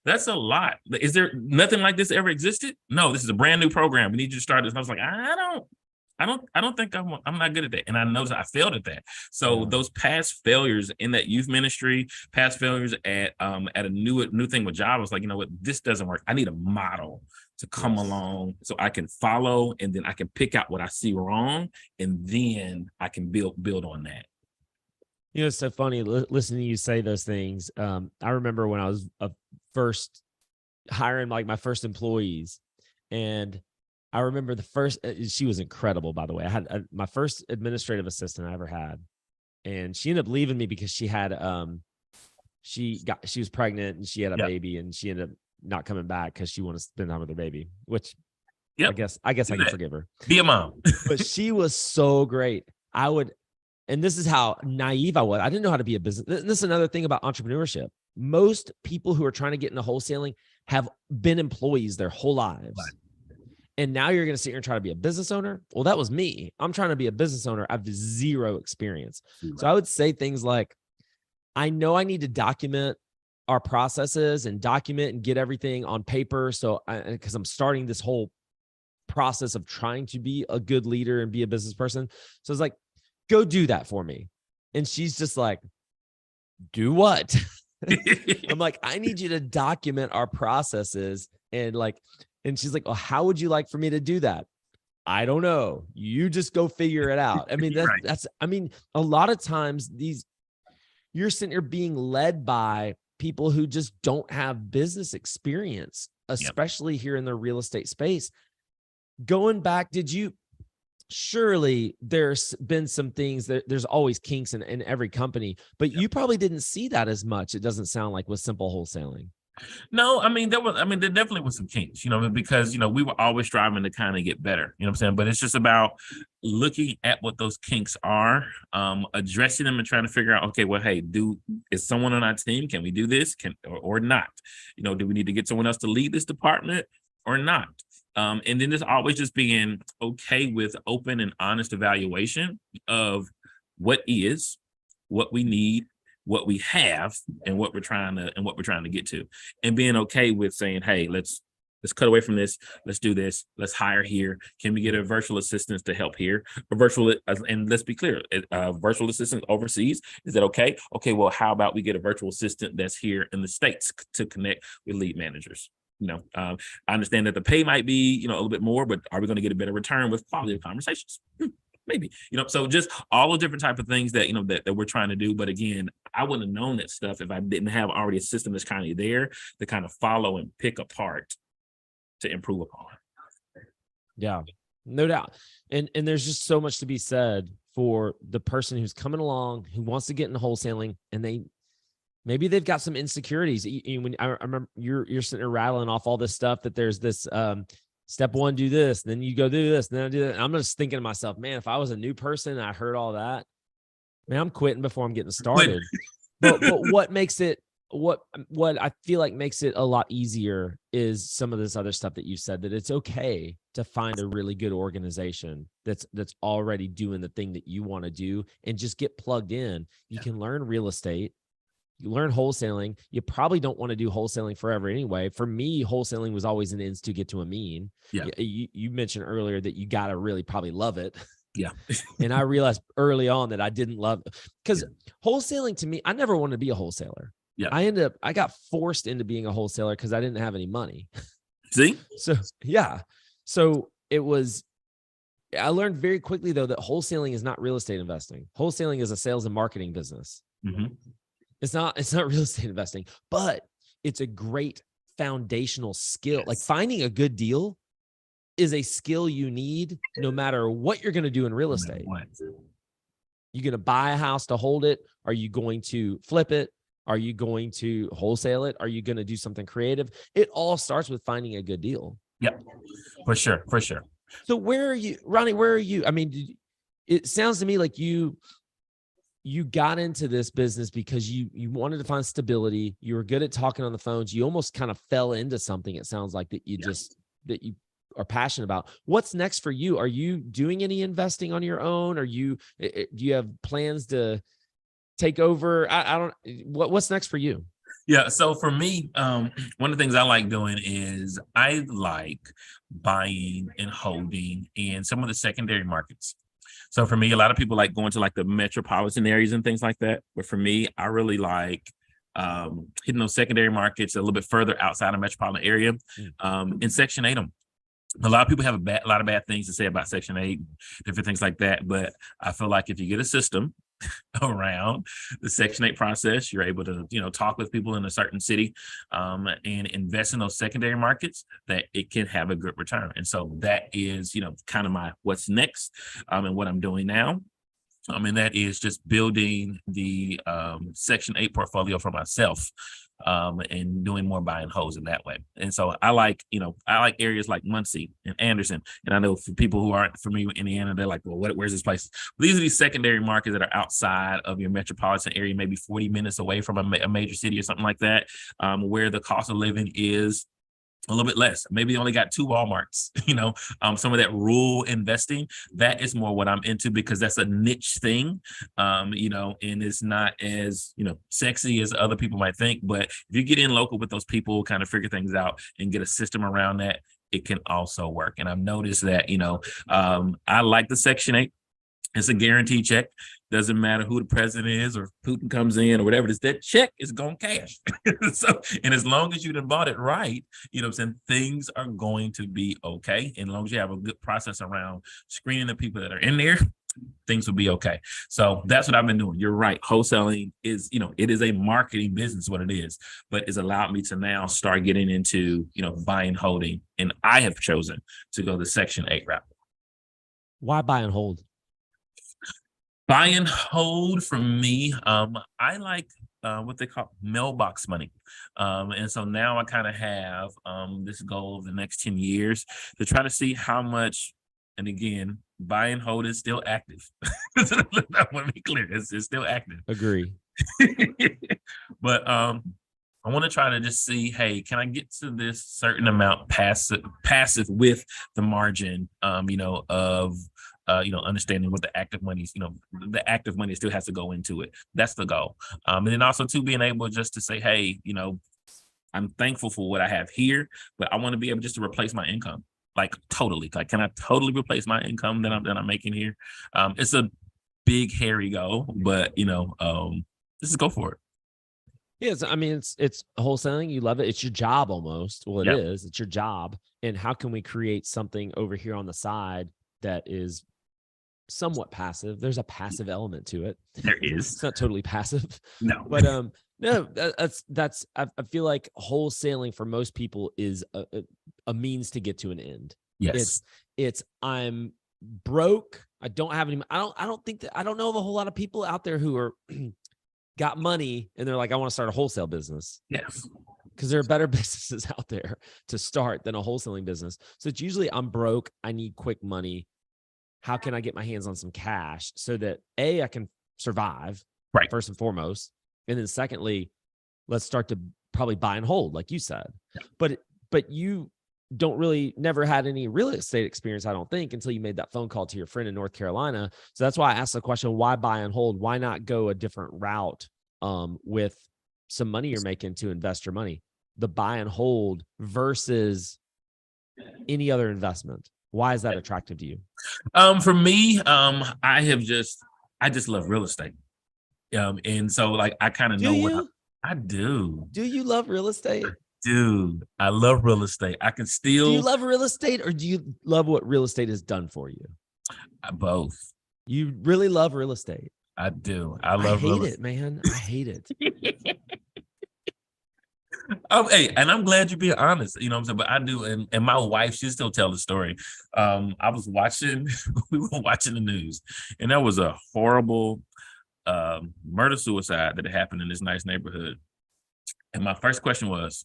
that's a lot. Is there nothing like this ever existed? No, this is a brand new program. We need you to start this. And I was like, I don't think I'm not good at that. And I noticed I failed at that. So those past failures in that youth ministry, past failures at a new thing with job, I was like, you know what, this doesn't work. I need a model to come along so I can follow, and then I can pick out what I see wrong, and then I can build on that. It's so funny listening to you say those things. I remember when I was first hiring like my first employees, and I remember the first, she was incredible, by the way. I had my first administrative assistant I ever had, and she ended up leaving me because she had, she was pregnant and she had a baby, and she ended up not coming back because she wanted to spend time with her baby, which I guess I can forgive her. Be a mom. But she was so great. And this is how naive I was. I didn't know how to be a business. This is another thing about entrepreneurship. Most people who are trying to get into wholesaling have been employees their whole lives. Right. And now you're going to sit here and try to be a business owner. Well, that was me. I'm trying to be a business owner. I have 0 experience. Right. So I would say things like, I know I need to document our processes and document and get everything on paper. So because I'm starting this whole process of trying to be a good leader and be a business person. So it's like, go do that for me. And she's just like, do what? I'm like, I need you to document our processes. And she's like, well, how would you like for me to do that? I don't know. You just go figure it out. I mean, a lot of times you're sitting here being led by people who just don't have business experience, especially here in the real estate space. Going back, surely there's been some things that there's always kinks in every company, but you probably didn't see that as much. It doesn't sound like with simple wholesaling. No, there definitely was some kinks, because, we were always striving to kind of get better, you know what I'm saying? But it's just about looking at what those kinks are, addressing them and trying to figure out, okay, well, hey, is someone on our team, can we do this? Or not? Do we need to get someone else to lead this department or not? And then there's always just being okay with open and honest evaluation of what is, what we need, what we have, and what we're trying to get to, and being okay with saying, hey, let's cut away from this, let's do this, let's hire here, can we get a virtual assistant to help here, and let's be clear, virtual assistant overseas, is that okay? Okay, well, how about we get a virtual assistant that's here in the States to connect with lead managers? I understand that the pay might be a little bit more, but are we going to get a better return with quality of conversations? Maybe, so just all the different type of things that that we're trying to do. But again, I wouldn't have known that stuff if I didn't have already a system that's kind of there to kind of follow and pick apart to improve upon. Yeah, no doubt. And there's just so much to be said for the person who's coming along, who wants to get into wholesaling, and maybe they've got some insecurities. When I remember you're sitting there rattling off all this stuff, that there's this step one, do this, then you go do this, then I do that. And I'm just thinking to myself, man, if I was a new person and I heard all that, man, I'm quitting before I'm getting started. but what makes it, what I feel like makes it a lot easier is some of this other stuff that you said, that it's okay to find a really good organization that's already doing the thing that you want to do, and just get plugged in. You can learn real estate. You learn wholesaling. You probably don't want to do wholesaling forever anyway. For me, wholesaling was always an ends to get to a mean. Yeah. You mentioned earlier that you got to really probably love it. Yeah. And I realized early on that I didn't love it, because wholesaling to me, I never wanted to be a wholesaler. Yeah. I got forced into being a wholesaler because I didn't have any money. See? So, yeah. So I learned very quickly though, that wholesaling is not real estate investing. Wholesaling is a sales and marketing business. Mm-hmm. It's not real estate investing, but it's a great foundational skill. Yes. Like finding a good deal is a skill you need no matter what you're going to do in real estate. You're going to buy a house to hold it. Are you going to flip it? Are you going to wholesale it? Are you going to do something creative? It all starts with finding a good deal. Yep, for sure. So where are you, Ronnie? Where are you? I mean, it sounds to me like you got into this business because you wanted to find stability. You were good at talking on the phones. You almost kind of fell into something. It sounds like that that you are passionate about. What's next for you? Are you doing any investing on your own? Do you have plans to take over? What's next for you? Yeah. So for me, one of the things I like doing is I like buying and holding in some of the secondary markets. So for me, a lot of people like going to like the metropolitan areas and things like that. But for me, I really like hitting those secondary markets a little bit further outside of metropolitan area, in Section 8 them. A lot of people have a lot of bad things to say about Section 8, different things like that. But I feel like if you get a system around the Section 8 process, you're able to, talk with people in a certain city and invest in those secondary markets, that it can have a good return. And so that is, kind of my what's next and what I'm doing now. And that is just building the Section 8 portfolio for myself. And doing more buy and holds in that way. And so I like areas like Muncie and Anderson. And I know for people who aren't familiar with Indiana, they're like, well, where's this place? But these are these secondary markets that are outside of your metropolitan area, maybe 40 minutes away from a major city or something like that, where the cost of living is a little bit less. Maybe they only got 2 Walmarts, some of that rural investing, that is more what I'm into, because that's a niche thing, and it's not as, sexy as other people might think. But if you get in local with those people, kind of figure things out and get a system around that, it can also work. And I've noticed that, I like the Section 8. It's a guaranteed check. Doesn't matter who the president is or Putin comes in or whatever it is, that check is going to cash. So, and as long as you done bought it right, things are going to be okay. And as long as you have a good process around screening the people that are in there, things will be okay. So that's what I've been doing. You're right. Wholesaling is, it is a marketing business, what it is, but it's allowed me to now start getting into, buy and holding. And I have chosen to go the Section 8 route. Why buy and hold? Buy and hold for me, I like what they call mailbox money. And so now I kind of have this goal of the next 10 years to try to see how much, and again, buy and hold is still active. I want to be clear, it's still active. Agree. But I want to try to just see, hey, can I get to this certain amount passive with the margin, of understanding what the active money is, the active money still has to go into it. That's the goal. And then also to being able just to say, hey, I'm thankful for what I have here, but I want to be able just to replace my income. Like totally. Like, can I totally replace my income that I'm making here? It's a big, hairy goal, but just go for it. Yes, I mean it's wholesaling. You love it. It's your job almost. Well, it is. It's your job. And how can we create something over here on the side that is somewhat passive? There's a passive element to it. There is. It's not totally passive. No, but no, that's. I feel like wholesaling for most people is a means to get to an end. Yes, it's I'm broke. I don't have any. I don't know of a whole lot of people out there who are got money and they're like, I want to start a wholesale business. Yes. Because there are better businesses out there to start than a wholesaling business. So it's usually I'm broke. I need quick money. How can I get my hands on some cash so that I can survive, right, first and foremost. And then secondly, let's start to probably buy and hold, like you said. Yeah. But you don't really never had any real estate experience, I don't think, until you made that phone call to your friend in North Carolina. So that's why I asked the question, why buy and hold? Why not go a different route with some money you're making to invest your money? The buy and hold versus any other investment. Why is that attractive to you? For me, I just love real estate. And so like I kind of know what I do. Do you love real estate? Dude, I love real estate. I can still. Do you love real estate or do you love what real estate has done for you? Both. You really love real estate. I do. I hate it, man. I hate it. Hey, and I'm glad you're being honest. You know what I'm saying? But I do, and my wife, she still tell the story. I was watching, we were watching the news, and there was a horrible murder-suicide that had happened in this nice neighborhood. And my first question was,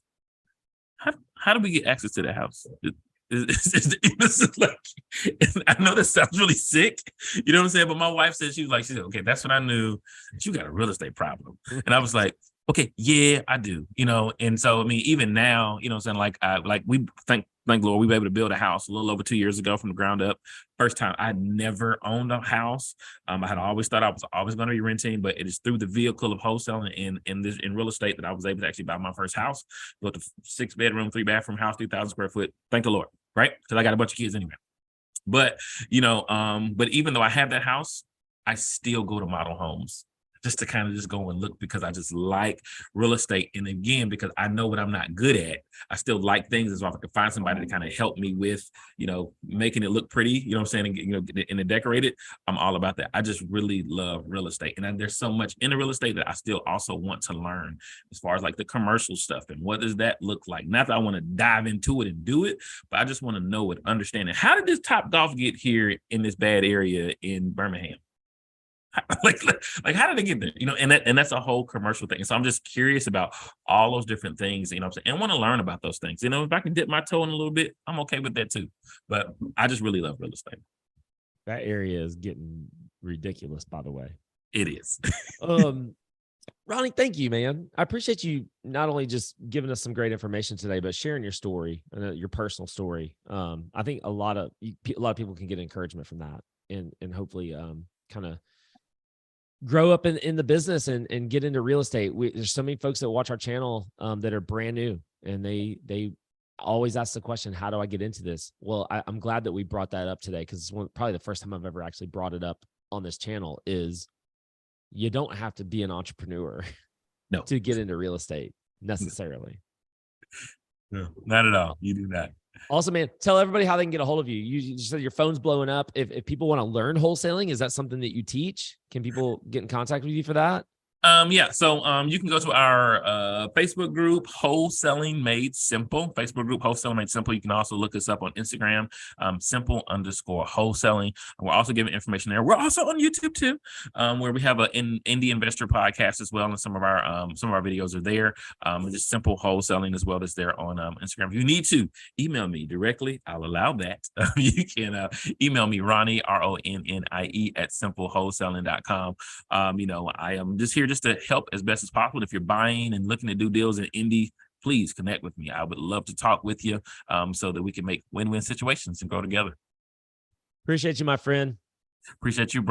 how do we get access to the house? Like, I know that sounds really sick, you know what I'm saying? But my wife said, she said, okay, that's when I knew that you got a real estate problem. And I was like, okay, yeah, I do, and so I mean, even now, what I'm saying, like we thank Lord, we were able to build a house a little over 2 years ago from the ground up. First time. I never owned a house. I had always thought I was always going to be renting, but it is through the vehicle of wholesaling in real estate that I was able to actually buy my first house. Built a 6-bedroom, 3-bathroom house, 3,000 square foot. Thank the Lord, right? Because I got a bunch of kids anyway. But but even though I have that house, I still go to model homes just to kind of just go and look, because I just like real estate. And again, because I know what I'm not good at, I still like things. As well, if I can find somebody to kind of help me with, making it look pretty, you know what I'm saying, and to decorate it, I'm all about that. I just really love real estate. And there's so much in the real estate that I still also want to learn as far as like the commercial stuff and what does that look like? Not that I want to dive into it and do it, but I just want to know it, understand it. How did this Top Golf get here in this bad area in Birmingham? like how did they get there? And that's a whole commercial thing. So I'm just curious about all those different things, and want to learn about those things. If I can dip my toe in a little bit, I'm okay with that too. But I just really love real estate. That area is getting ridiculous, by the way. It is. Ronnie, thank you, man. I appreciate you not only just giving us some great information today, but sharing your story, your personal story. I think a lot of people can get encouragement from that, and hopefully kind of grow up in the business and get into real estate. There's so many folks that watch our channel that are brand new, and they always ask the question, how do I get into this? Well, I'm glad that we brought that up today, because it's probably the first time I've ever actually brought it up on this channel. Is you don't have to be an entrepreneur to get into real estate necessarily. No, not at all. You do not. Also, man, tell everybody how they can get a hold of you. You said your phone's blowing up. If people want to learn wholesaling, is that something that you teach? Can people get in contact with you for that? Yeah, so you can go to our Facebook group, Wholesaling Made Simple. Facebook group, Wholesaling Made Simple. You can also look us up on Instagram, simple_wholesaling. We're also giving information there. We're also on YouTube too, where we have an indie investor podcast as well, and some of our videos are there. Just simple wholesaling as well as there on Instagram. If you need to email me directly, I'll allow that. You can email me, Ronnie, RONNIE at simplewholesaling.com. I am just here just to help as best as possible. If you're buying and looking to do deals in indie, please connect with me. I would love to talk with you so that we can make win-win situations and grow together. Appreciate you, my friend. Appreciate you, bro.